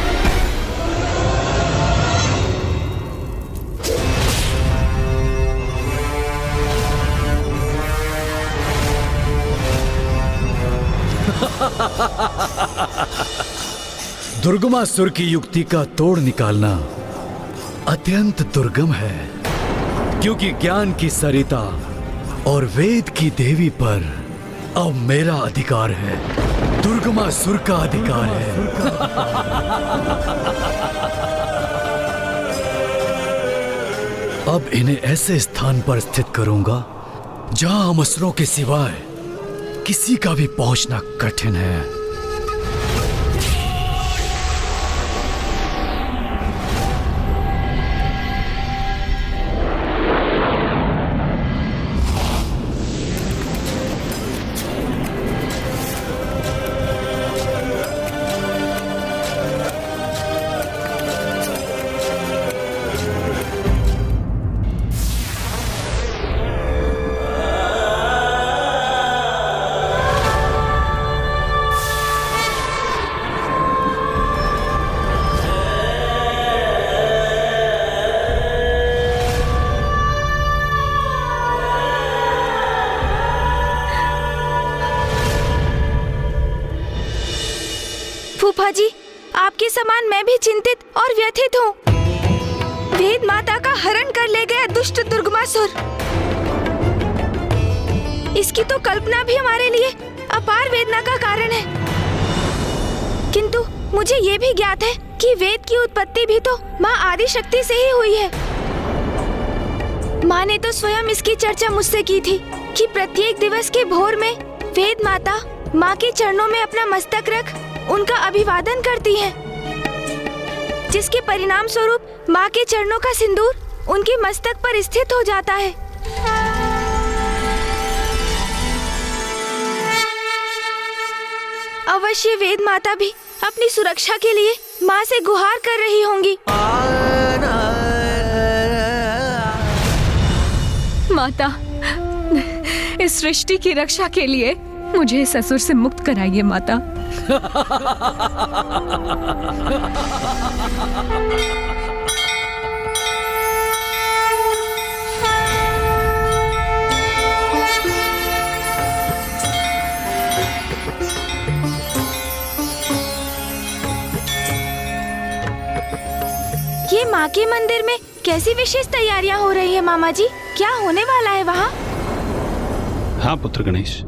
दुर्गमासुर की युक्ति का तोड़ निकालना अत्यंत दुर्गम है, क्योंकि ज्ञान की सरिता और वेद की देवी पर अब मेरा अधिकार है, दुर्गमासुर का अधिकार है। अब इन्हें ऐसे स्थान पर स्थित करूंगा जहां हम असुरों के सिवाय किसी का भी पहुंचना कठिन है। समान मैं भी चिंतित और व्यथित हूँ। वेद माता का हरण कर ले गया दुष्ट दुर्गमासुर। इसकी तो कल्पना भी हमारे लिए अपार वेदना का कारण है। किंतु मुझे ये भी ज्ञात है कि वेद की उत्पत्ति भी तो माँ आदि शक्ति से ही हुई है। माँ ने तो स्वयं इसकी चर्चा मुझसे की थी कि प्रत्येक दिवस के भोर में वेद माता माँ के चरणों में अपना मस्तक रख उनका अभिवादन करती हैं, जिसके परिणाम स्वरूप माँ के चरणों का सिंदूर उनके मस्तक पर स्थित हो जाता है। अवश्य वेद माता भी अपनी सुरक्षा के लिए माँ से गुहार कर रही होंगी। माता, इस सृष्टि की रक्षा के लिए मुझे इस असुर से मुक्त कराइए माता। ये माँ के मंदिर में कैसी विशेष तैयारियां हो रही है मामा जी? क्या होने वाला है वहाँ? हाँ पुत्र गणेश,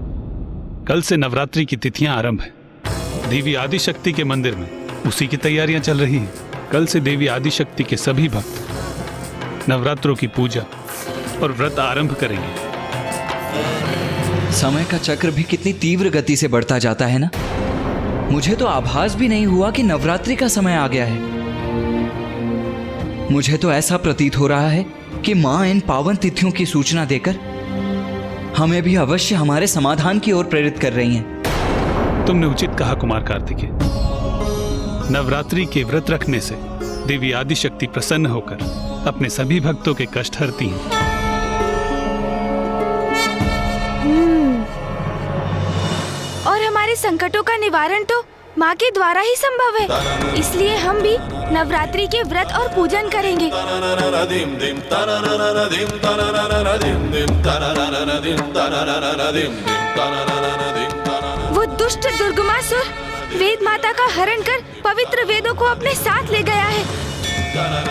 कल से नवरात्रि की तिथियां आरंभ है। देवी आदिशक्ति के मंदिर में उसी की तैयारियां चल रही हैं। कल से देवी आदिशक्ति के सभी भक्त नवरात्रों की पूजा और व्रत आरंभ करेंगे। समय का चक्र भी कितनी तीव्र गति से बढ़ता जाता है ना। मुझे तो आभास भी नहीं हुआ कि नवरात्रि का समय आ गया है। मुझे तो ऐसा प्रतीत हो रहा है कि माँ इन पावन तिथियों की सूचना देकर हमें भी अवश्य हमारे समाधान की ओर प्रेरित कर रही हैं। तुमने उचित कहा कुमार कार्तिकेय। नवरात्रि के व्रत रखने से देवी आदिशक्ति प्रसन्न होकर अपने सभी भक्तों के कष्ट हरती हैं। और हमारे संकटों का निवारण तो माँ के द्वारा ही संभव है। इसलिए हम भी नवरात्रि के व्रत और पूजन करेंगे। वो दुष्ट दुर्गमासुर वेद माता का हरण कर पवित्र वेदों को अपने साथ ले गया है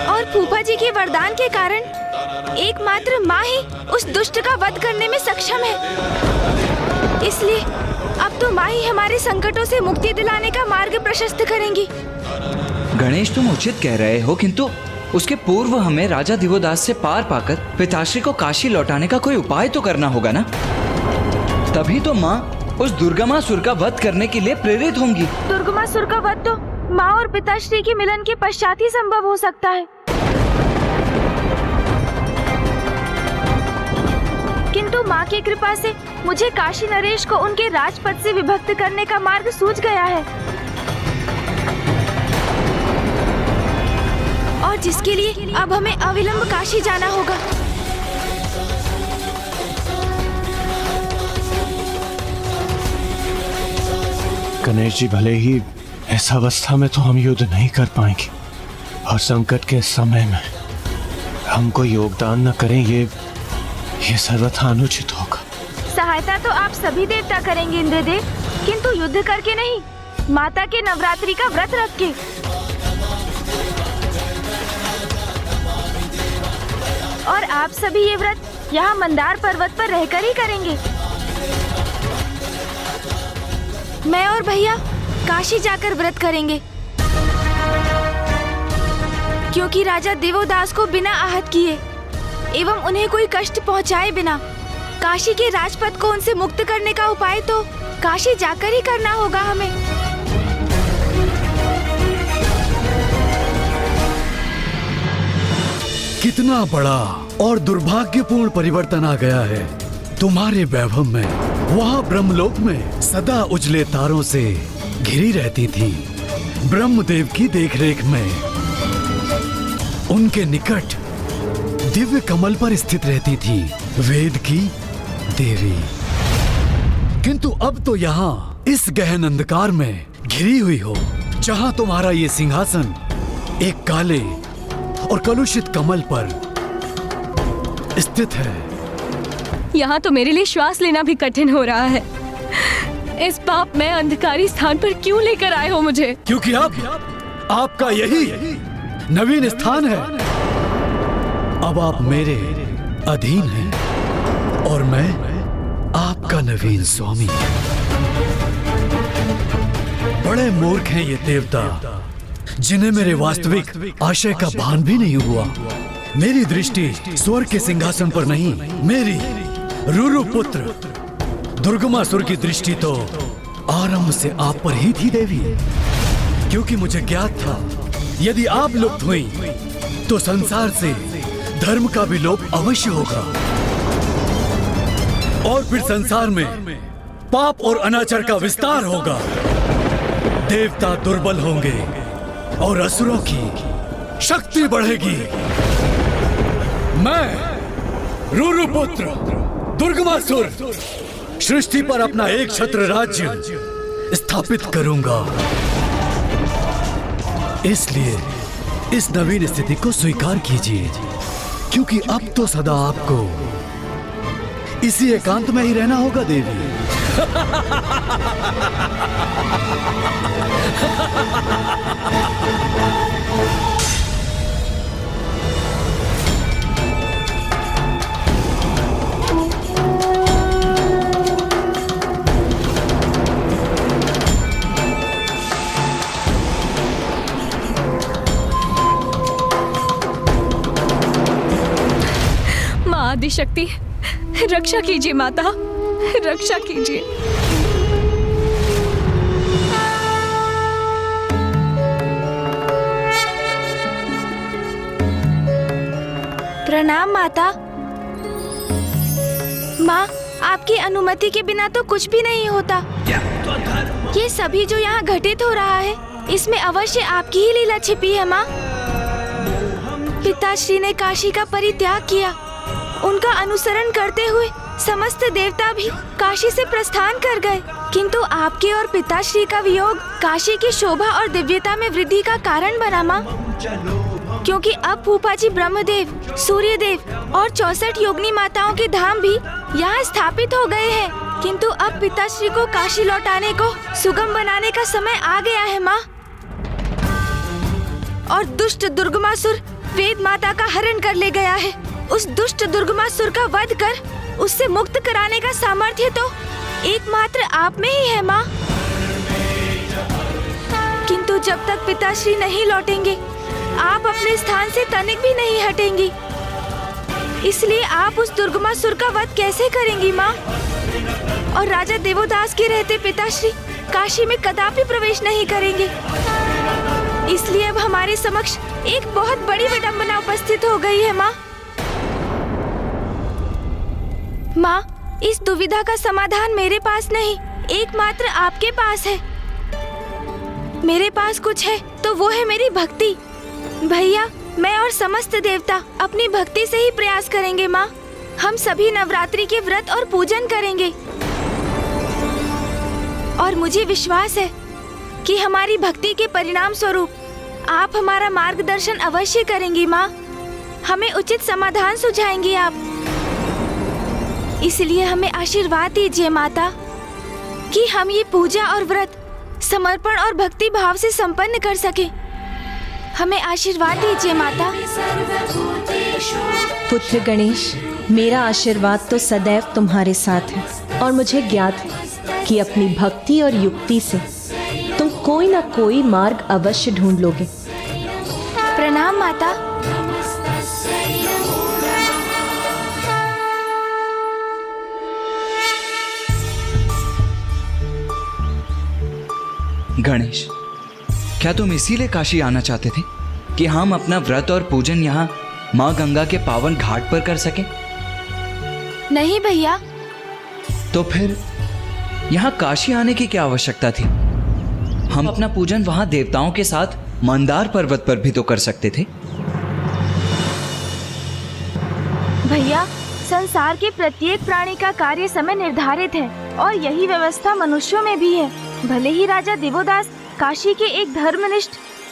और फूफा जी के वरदान के कारण एकमात्र माँ ही उस दुष्ट का वध करने में सक्षम है। इसलिए अब तो माँ ही हमारे संकटों से मुक्ति दिलाने का मार्ग प्रशस्त करेंगी। गणेश, तुम उचित कह रहे हो, किंतु उसके पूर्व हमें राजा दिवोदास से पार पाकर पिताश्री को काशी लौटाने का कोई उपाय तो करना होगा ना। तभी तो माँ उस दुर्गमासुर का वध करने के लिए प्रेरित होंगी। दुर्गमासुर का वध तो माँ और पिताश्री के मिलन के पश्चात ही संभव हो सकता है। किंतु माँ की कृपा से मुझे काशी नरेश को उनके राजपद से विभक्त करने का मार्ग सूझ गया है, और जिसके लिए अब हमें अविलंब काशी जाना होगा। गणेश जी, भले ही इस अवस्था में तो हम युद्ध नहीं कर पाएंगे, और संकट के समय में हमको योगदान न करें, ये सर्वथा अनुचित होगा। सहायता तो आप सभी देवता करेंगे इंद्रदेव, किंतु युद्ध करके नहीं, माता के नवरात्रि का व्रत रख के। और आप सभी ये व्रत यहाँ मंदार पर्वत पर रहकर ही करेंगे। मैं और भैया काशी जाकर व्रत करेंगे, क्योंकि राजा दिवोदास को बिना आहत किए एवं उन्हें कोई कष्ट पहुंचाए बिना काशी के राजपद को उनसे मुक्त करने का उपाय तो काशी जाकर ही करना होगा हमें। कितना बड़ा और दुर्भाग्यपूर्ण परिवर्तन आ गया है तुम्हारे वैभव में। वहाँ ब्रह्मलोक में सदा उजले तारों से घिरी रहती थी, ब्रह्मदेव की देखरेख में। उनके निकट दिव्य कमल पर स्थित रहती थी वेद की देवी। किंतु अब तो यहाँ इस गहन अंधकार में घिरी हुई हो, जहाँ तुम्हारा ये सिंहासन एक काले और कलुषित कमल पर स्थित है। यहाँ तो मेरे लिए श्वास लेना भी कठिन हो रहा है। इस पाप में अंधकारी स्थान पर क्यों लेकर आए हो मुझे? क्योंकि अब आपका यही नवीन स्थान है। अब आप मेरे अधीन हैं और मैं आपका नवीन स्वामी। बड़े मूर्ख हैं ये देवता, जिन्हें मेरे वास्तविक आशय का भान भी नहीं हुआ। मेरी दृष्टि स्वर्ग के सिंहासन पर नहीं, मेरी रुरु पुत्र दुर्गमासुर की दृष्टि तो आरंभ से आप पर ही थी देवी, क्योंकि मुझे ज्ञात था यदि आप लुप्त हुई तो संसार से धर्म का भी लोप अवश्य होगा और फिर संसार में पाप और अनाचार का विस्तार होगा। देवता दुर्बल होंगे और असुरों की शक्ति बढ़ेगी। मैं रुरु पुत्र दुर्गमासुर सृष्टि पर अपना एक छत्र राज्य स्थापित करूंगा। इसलिए इस नवीन स्थिति को स्वीकार कीजिए, क्योंकि अब तो सदा आपको इसी एकांत में ही रहना होगा देवी। आदिशक्ति, रक्षा कीजिए माता, रक्षा कीजिए। प्रणाम माता। माँ, आपकी अनुमति के बिना तो कुछ भी नहीं होता। ये सभी जो यहाँ घटित हो रहा है, इसमें अवश्य आपकी ही लीला छिपी है माँ। पिताश्री ने काशी का परित्याग किया, उनका अनुसरण करते हुए समस्त देवता भी काशी से प्रस्थान कर गए, किंतु आपके और पिताश्री का वियोग काशी की शोभा और दिव्यता में वृद्धि का कारण बना माँ। क्योंकि अब फूफाजी ब्रह्मदेव, सूर्यदेव और 64 योगिनी माताओं के धाम भी यहाँ स्थापित हो गए हैं, किंतु अब पिताश्री को काशी लौटाने को सुगम बनाने का समय आ गया है माँ। और दुष्ट दुर्गमासुर वेद माता का हरण कर ले गया है। उस दुष्ट दुर्गमासुर का वध कर उससे मुक्त कराने का सामर्थ्य तो एकमात्र आप में ही है माँ। किंतु जब तक पिताश्री नहीं लौटेंगे, आप अपने स्थान से तनिक भी नहीं हटेंगी। इसलिए आप उस दुर्गमासुर का वध कैसे करेंगी माँ? और राजा देवोदास के रहते पिताश्री काशी में कदापि प्रवेश नहीं करेंगे। इसलिए अब हमारे समक्ष एक बहुत बड़ी विडंबना उपस्थित हो गई है माँ। माँ, इस दुविधा का समाधान मेरे पास नहीं, एकमात्र आपके पास है। मेरे पास कुछ है तो वो है मेरी भक्ति। भैया, मैं और समस्त देवता अपनी भक्ति से ही प्रयास करेंगे माँ। हम सभी नवरात्रि के व्रत और पूजन करेंगे और मुझे विश्वास है कि हमारी भक्ति के परिणाम स्वरूप आप हमारा मार्गदर्शन अवश्य करेंगी माँ। हमें उचित समाधान सुझाएंगी आप। इसलिए हमें आशीर्वाद दीजिए माता कि हम ये पूजा और व्रत समर्पण और भक्ति भाव से संपन्न कर सके। हमें आशीर्वाद दीजिए माता। पुत्र गणेश, मेरा आशीर्वाद तो सदैव तुम्हारे साथ है और मुझे ज्ञात है कि अपनी भक्ति और युक्ति से तुम कोई ना कोई मार्ग अवश्य ढूंढ लोगे। प्रणाम माता। गणेश, क्या तुम इसीलिए काशी आना चाहते थे कि हम अपना व्रत और पूजन यहाँ माँ गंगा के पावन घाट पर कर सकें? नहीं भैया। तो फिर यहाँ काशी आने की क्या आवश्यकता थी? हम अपना पूजन वहाँ देवताओं के साथ मंदार पर्वत पर भी तो कर सकते थे। भैया, संसार के प्रत्येक प्राणी का कार्य समय निर्धारित है और यही व्यवस्था मनुष्यों में भी है। भले ही राजा देवोदास काशी के एक धर्मनिष्ठ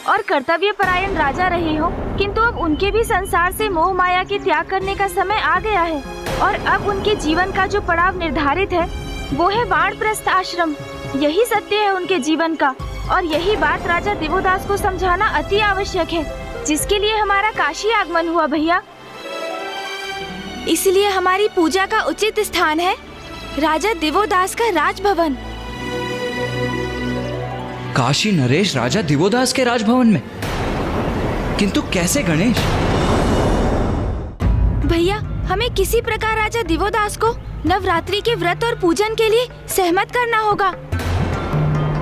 और कर्तव्य परायण राजा रहे हो, किंतु अब उनके भी संसार से मोह माया के त्याग करने का समय आ गया है और अब उनके जीवन का जो पड़ाव निर्धारित है वो है वानप्रस्थ आश्रम। यही सत्य है उनके जीवन का और यही बात राजा दिवोदास को समझाना अति आवश्यक है, जिसके लिए हमारा काशी आगमन हुआ भैया। इसलिए हमारी पूजा का उचित स्थान है राजा दिवोदास का राजभवन। काशी नरेश राजा दिवोदास के राजभवन में? किंतु कैसे गणेश? भैया, हमें किसी प्रकार राजा दिवोदास को नवरात्रि के व्रत और पूजन के लिए सहमत करना होगा,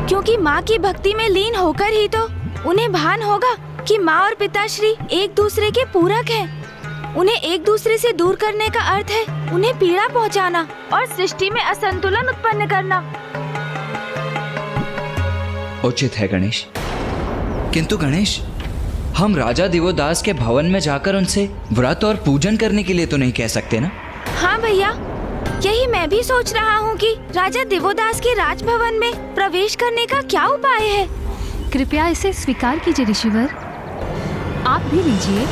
क्योंकि माँ की भक्ति में लीन होकर ही तो उन्हें भान होगा कि माँ और पिताश्री एक दूसरे के पूरक हैं। उन्हें एक दूसरे से दूर करने का अर्थ है उन्हें पीड़ा पहुँचाना और सृष्टि में असंतुलन उत्पन्न करना। उचित है गणेश, किंतु गणेश, हम राजा दिवोदास के भवन में जाकर उनसे व्रत और पूजन करने के लिए तो नहीं कह सकते ना? हाँ भैया, यही मैं भी सोच रहा हूँ कि राजा दिवोदास के राजभवन में प्रवेश करने का क्या उपाय है। कृपया इसे स्वीकार कीजिए ऋषिवर, आप भी लीजिए।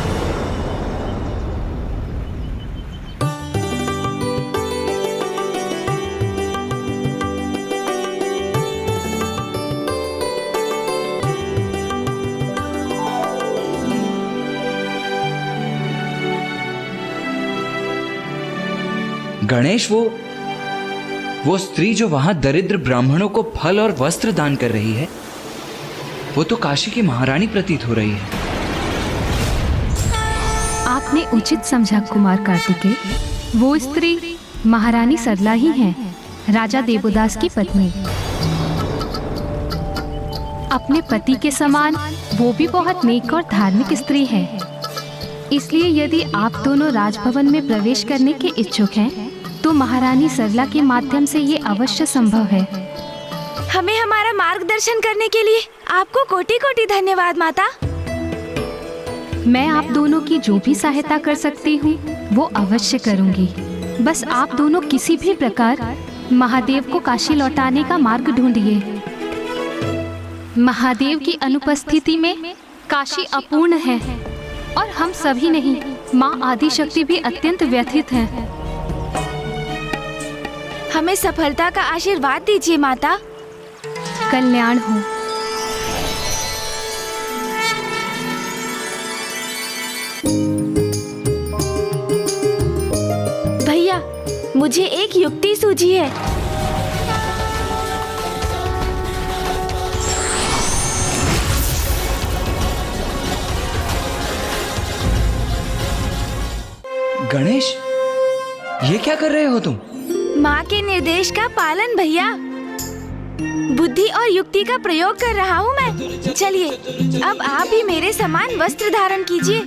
गणेश, वो स्त्री जो वहां दरिद्र ब्राह्मणों को फल और वस्त्र दान कर रही है, वो तो काशी की महारानी प्रतीत हो रही है। आपने उचित समझा कुमार कार्तिकेय। वो स्त्री महारानी सरला ही है, राजा देवोदास की पत्नी। अपने पति के समान वो भी बहुत नेक और धार्मिक स्त्री है। इसलिए यदि आप दोनों राजभवन में प्रवेश करने के इच्छुक हैं, तो महारानी सरला के माध्यम से ये अवश्य संभव है। हमें हमारा मार्गदर्शन करने के लिए आपको कोटि कोटि धन्यवाद माता। मैं आप दोनों की जो भी सहायता कर सकती हूँ वो अवश्य करूँगी। बस आप दोनों किसी भी प्रकार महादेव को काशी लौटाने का मार्ग ढूंढिए। महादेव की अनुपस्थिति में काशी अपूर्ण है और हम सभी नहीं, माँ आदिशक्ति भी अत्यंत व्यथित हैं। हमें सफलता का आशीर्वाद दीजिए माता। कल्याण हो। भैया, मुझे एक युक्ति सूझी है। गणेश, ये क्या कर रहे हो तुम? माँ के निर्देश का पालन भैया। बुद्धि और युक्ति का प्रयोग कर रहा हूँ मैं। चलिए, अब आप भी मेरे समान वस्त्र धारण कीजिए।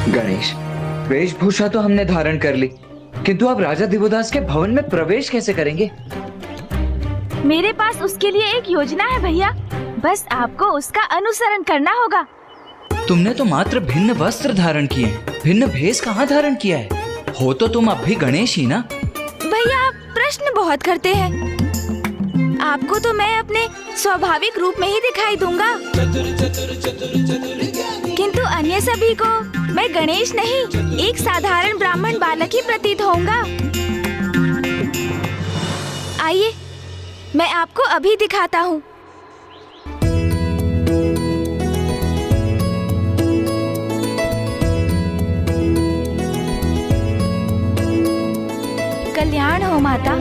गणेश, वेशभूषा तो हमने धारण कर ली, किंतु अब राजा दिवोदास के भवन में प्रवेश कैसे करेंगे? मेरे पास उसके लिए एक योजना है भैया, बस आपको उसका अनुसरण करना होगा। तुमने तो मात्र भिन्न वस्त्र धारण किए, भिन्न भेष कहाँ धारण किया है? हो तो तुम अब भी गणेश ही ना? भैया, आप प्रश्न बहुत करते हैं। आपको तो मैं अपने स्वाभाविक रूप में ही दिखाई दूंगा, किंतु अन्य सभी को मैं गणेश नहीं, एक साधारण ब्राह्मण बालक ही प्रतीत होऊंगा। आइए, मैं आपको अभी दिखाता हूँ। कल्याण हो माता।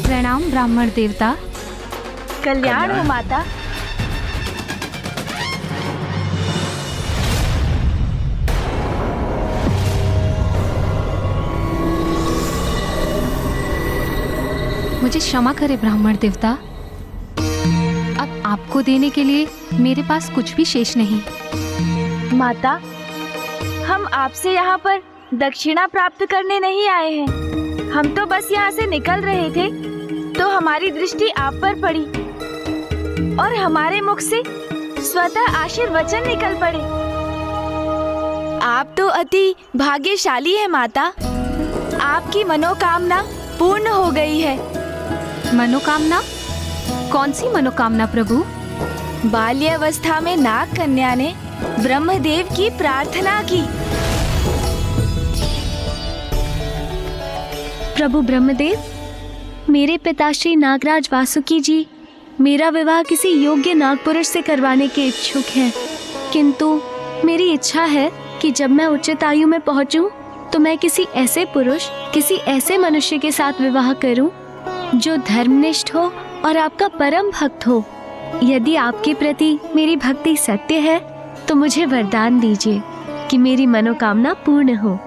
प्रणाम ब्राह्मण देवता। कल्याण हो माता। मुझे क्षमा करे ब्राह्मण देवता, अब आपको देने के लिए मेरे पास कुछ भी शेष नहीं। माता, हम आपसे यहाँ पर दक्षिणा प्राप्त करने नहीं आए हैं। हम तो बस यहाँ से निकल रहे थे तो हमारी दृष्टि आप पर पड़ी और हमारे मुख से स्वतः आशीर्वचन निकल पड़े। आप तो अति भाग्यशाली है माता। आपकी मनोकामना पूर्ण हो गई है। मनोकामना? कौन सी मनोकामना प्रभु? बाल्यावस्था में नाग कन्या ने ब्रह्मदेव की प्रार्थना की। प्रभु ब्रह्मदेव, मेरे पिताश्री नागराज वासुकी जी मेरा विवाह किसी योग्य नागपुरुष से करवाने के इच्छुक हैं, किंतु मेरी इच्छा है कि जब मैं उचित आयु में पहुंचूं तो मैं किसी ऐसे पुरुष, किसी ऐसे मनुष्य के साथ विवाह करूं जो धर्मनिष्ठ हो और आपका परम भक्त हो। यदि आपके प्रति मेरी भक्ति सत्य है तो मुझे वरदान दीजिए कि मेरी मनोकामना पूर्ण हो।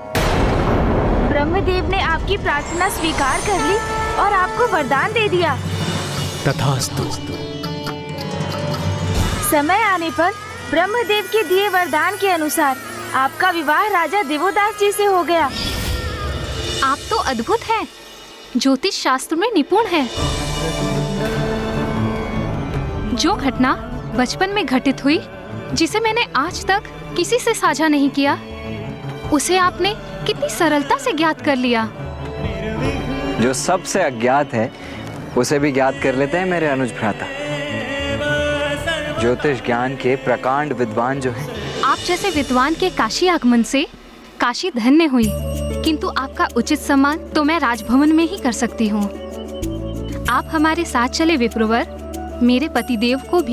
ब्रह्मदेव ने आपकी प्रार्थना स्वीकार कर ली और आपको वरदान दे दिया। तथास्तु। समय आने पर ब्रह्मदेव के दिए वरदान के अनुसार आपका विवाह राजा देवोदास जी से हो गया। आप तो अद्भुत हैं, ज्योतिष शास्त्र में निपुण हैं। जो घटना बचपन में घटित हुई, जिसे मैंने आज तक किसी से साझा नहीं किया, उसे आपने कितनी सरलता से ज्ञात कर लिया। जो सबसे अज्ञात है उसे भी ज्ञात कर लेते हैं मेरे अनुज भ्राता। ज्योतिष ज्ञान के प्रकांड विद्वान जो हैं। आप जैसे विद्वान के काशी आगमन से काशी धन्य हुई, किंतु आपका उचित सम्मान तो मैं राजभवन में ही कर सकती हूँ। आप हमारे साथ चले विप्रवर, मेरे पतिदेव को भी